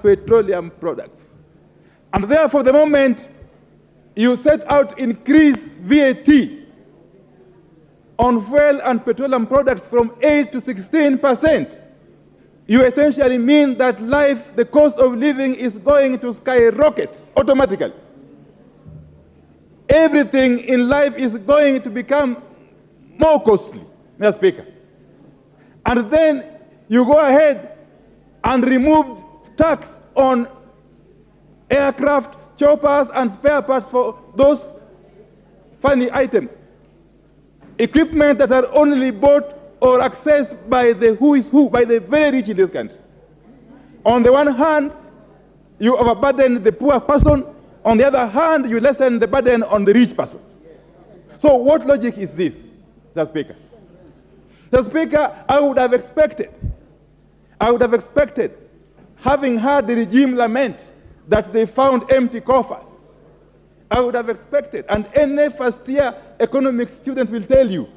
petroleum products. And therefore, the moment you set out increase VAT on fuel and petroleum products from 8 to 16%, you essentially mean that life, the cost of living is going to skyrocket automatically. Everything in life is going to become more costly, Mr. Speaker. And then you go ahead and remove tax on aircraft, choppers, and spare parts for those funny items. Equipment that are only bought or accessed by the who is who, by the very rich in this country. On the one hand, you overburden the poor person. On the other hand, you lessen the burden on the rich person. So what logic is this, Mr. Speaker? Mr. Speaker, I would have expected, having heard the regime lament that they found empty coffers, I would have expected, and any first-year economics student will tell you,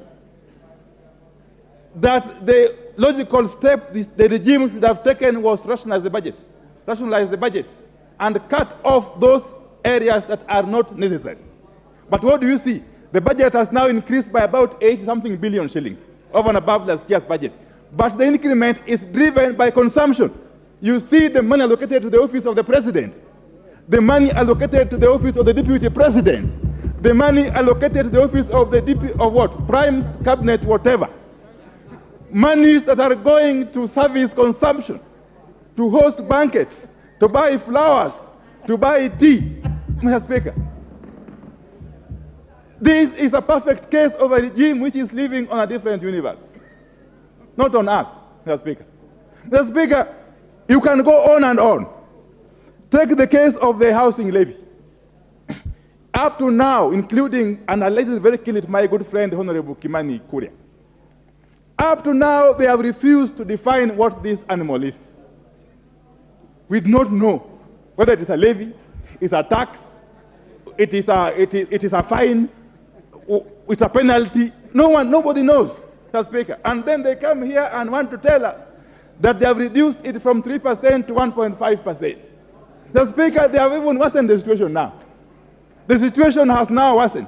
that the logical step the regime should have taken was rationalize the budget, and cut off those areas that are not necessary. But what do you see? The budget has now increased by about 80-something billion shillings, over and above last year's budget. But the increment is driven by consumption. You see the money allocated to the office of the president, the money allocated to the office of the deputy president, the money allocated to the office of the Prime cabinet, whatever. Monies that are going to service consumption, to host banquets, to buy flowers, to buy tea, Mr. Speaker. This is a perfect case of a regime which is living on a different universe, not on earth, Mr. Speaker. Mr. Speaker, you can go on and on. Take the case of the housing levy. Up to now, including, and I let it very clearly to my good friend, Honorable Kimani Kuria. Up to now, they have refused to define what this animal is. We do not know whether it is a levy, it's a tax, it is a fine, it's a penalty. Nobody knows, Mr. Speaker. And then they come here and want to tell us that they have reduced it from 3% to 1.5%. Mr. Speaker, they have even worsened the situation now. The situation has now worsened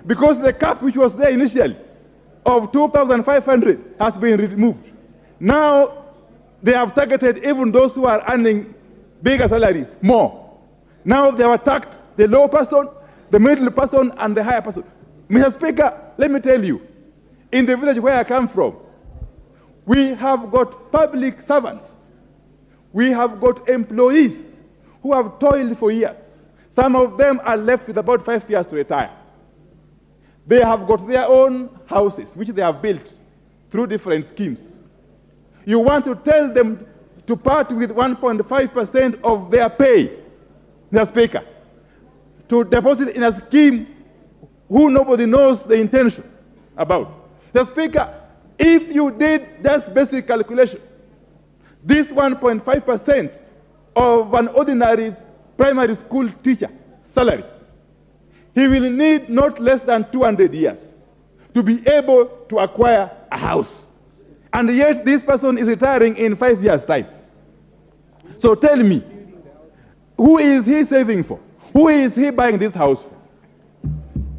because the cap which was there initially of 2,500 has been removed. Now they have targeted even those who are earning bigger salaries more. Now they have attacked the low person, the middle person, and the higher person. Mr. Speaker, let me tell you, in the village where I come from, we have got public servants. We have got employees who have toiled for years. Some of them are left with about 5 years to retire. They have got their own houses, which they have built through different schemes. You want to tell them to part with 1.5% of their pay, Mr. Speaker, to deposit in a scheme who nobody knows the intention about. Mr. Speaker, if you did just basic calculation, this 1.5% of an ordinary primary school teacher salary, he will need not less than 200 years to be able to acquire a house. And yet this person is retiring in 5 years' time. So tell me, who is he saving for? Who is he buying this house for?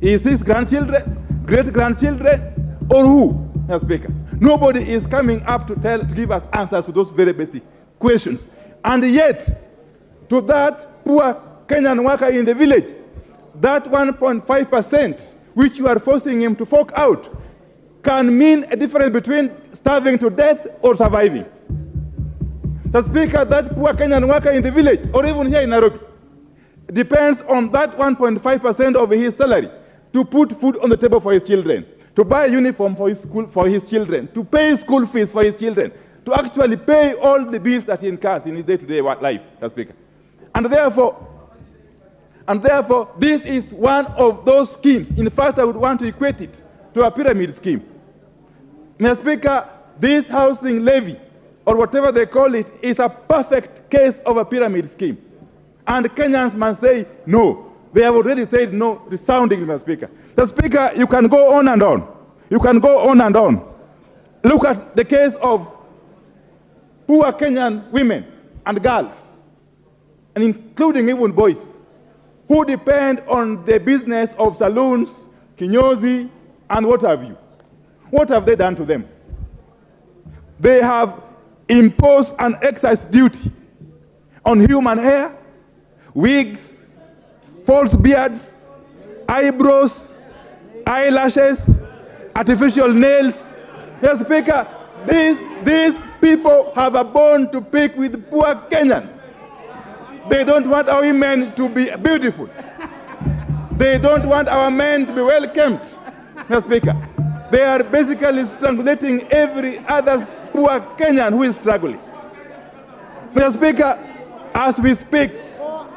Is his grandchildren, great-grandchildren, or who, Mr. Speaker? Nobody is coming up to give us answers to those very basic questions. And yet, to that poor Kenyan worker in the village, that 1.5% which you are forcing him to fork out can mean a difference between starving to death or surviving. The Speaker, that poor Kenyan worker in the village, or even here in Nairobi, depends on that 1.5% of his salary to put food on the table for his children, to buy a uniform for his school for his children, to pay school fees for his children, to actually pay all the bills that he incurs in his day-to-day life, Mr. Speaker. And therefore, this is one of those schemes. In fact, I would want to equate it to a pyramid scheme. Mr. Speaker, this housing levy, or whatever they call it, is a perfect case of a pyramid scheme. And Kenyans must say no. They have already said no resoundingly, Mr. Speaker. Mr. Speaker, you can go on and on. You can go on and on. Look at the case of poor Kenyan women and girls and including even boys, who depend on the business of saloons, kinyozi, and what have you. What have they done to them? They have imposed an excise duty on human hair, wigs, false beards, eyebrows, eyelashes, artificial nails. Mr. Speaker, these people have a bone to pick with poor Kenyans. They don't want our women to be beautiful. They don't want our men to be well kept. Mr. Speaker, they are basically strangulating every other poor Kenyan who is struggling. Mr. Speaker, as we speak,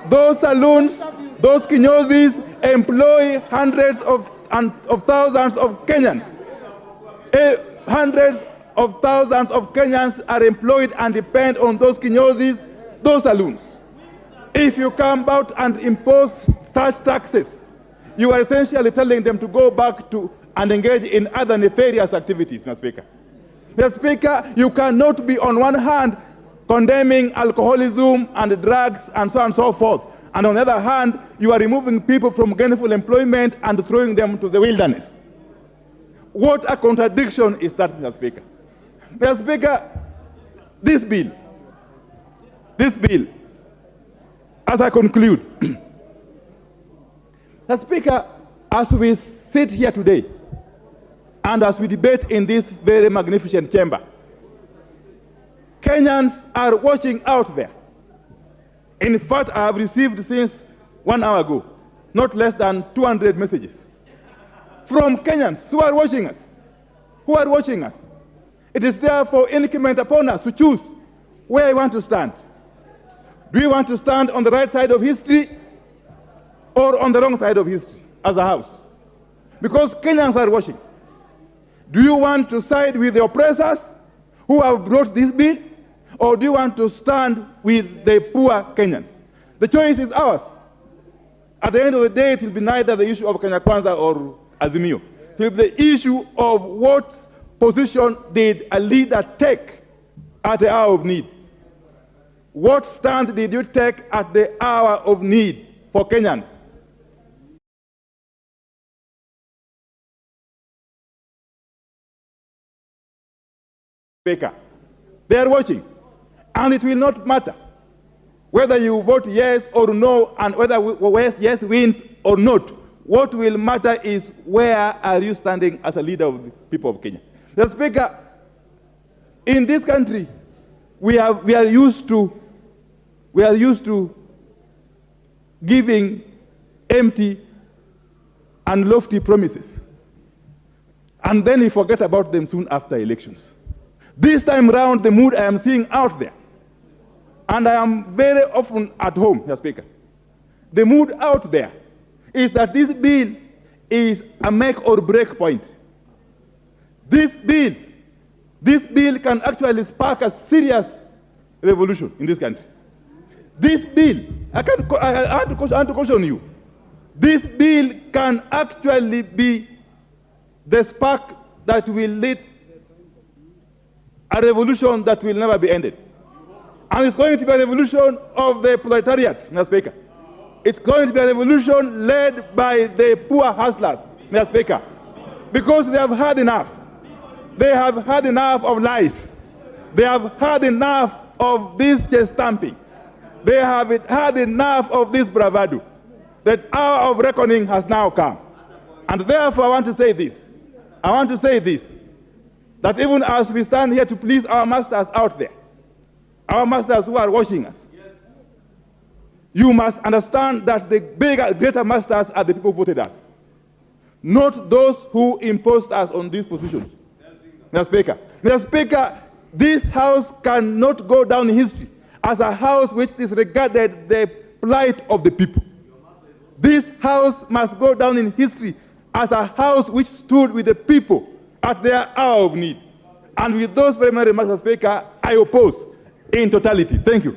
those saloons, those kinyozis employ hundreds of thousands of Kenyans. Hundreds of thousands of Kenyans are employed and depend on those kinyozis, those saloons. If you come about and impose such taxes, you are essentially telling them to go back to and engage in other nefarious activities, Mr. Speaker. Mr. Speaker, you cannot be on one hand condemning alcoholism and drugs and so on and so forth, and on the other hand, you are removing people from gainful employment and throwing them to the wilderness. What a contradiction is that, Mr. Speaker? Mr. Speaker, this bill, as I conclude, Mr. Speaker, as we sit here today, and as we debate in this very magnificent chamber, Kenyans are watching out there. In fact, I have received since 1 hour ago, not less than 200 messages from Kenyans who are watching us. It is therefore incumbent upon us to choose where we want to stand. Do we want to stand on the right side of history or on the wrong side of history as a house? Because Kenyans are watching. Do you want to side with the oppressors who have brought this bill, or do you want to stand with the poor Kenyans? The choice is ours. At the end of the day, it will be neither the issue of Kenya Kwanza or Azimio. It will be the issue of what position did a leader take at the hour of need. What stand did you take at the hour of need for Kenyans? Speaker, they are watching, and it will not matter whether you vote yes or no, and whether yes wins or not. What will matter is where are you standing as a leader of the people of Kenya. The Speaker, in this country, we are used to giving empty and lofty promises, and then we forget about them soon after elections. This time round, the mood I am seeing out there, and I am very often at home, Mr. Speaker, the mood out there is that this bill is a make or break point. This bill can actually spark a serious revolution in this country. This bill, I want to caution you, this bill can actually be the spark that will lead a revolution that will never be ended. And it's going to be a revolution of the proletariat, Mr. Speaker. It's going to be a revolution led by the poor hustlers, Mr. Speaker, because they have had enough. They have had enough of lies. They have had enough of this chest stamping. They have had enough of this bravado. That hour of reckoning has now come. And therefore I want to say this. That even as we stand here to please our masters out there, our masters who are watching us, you must understand that the bigger, greater masters are the people who voted us, not those who imposed us on these positions. Mr. Speaker, this house cannot go down in history as a house which disregarded the plight of the people. This house must go down in history as a house which stood with the people at their hour of need. And with those preliminary remarks, Mr. Speaker, I oppose in totality. Thank you.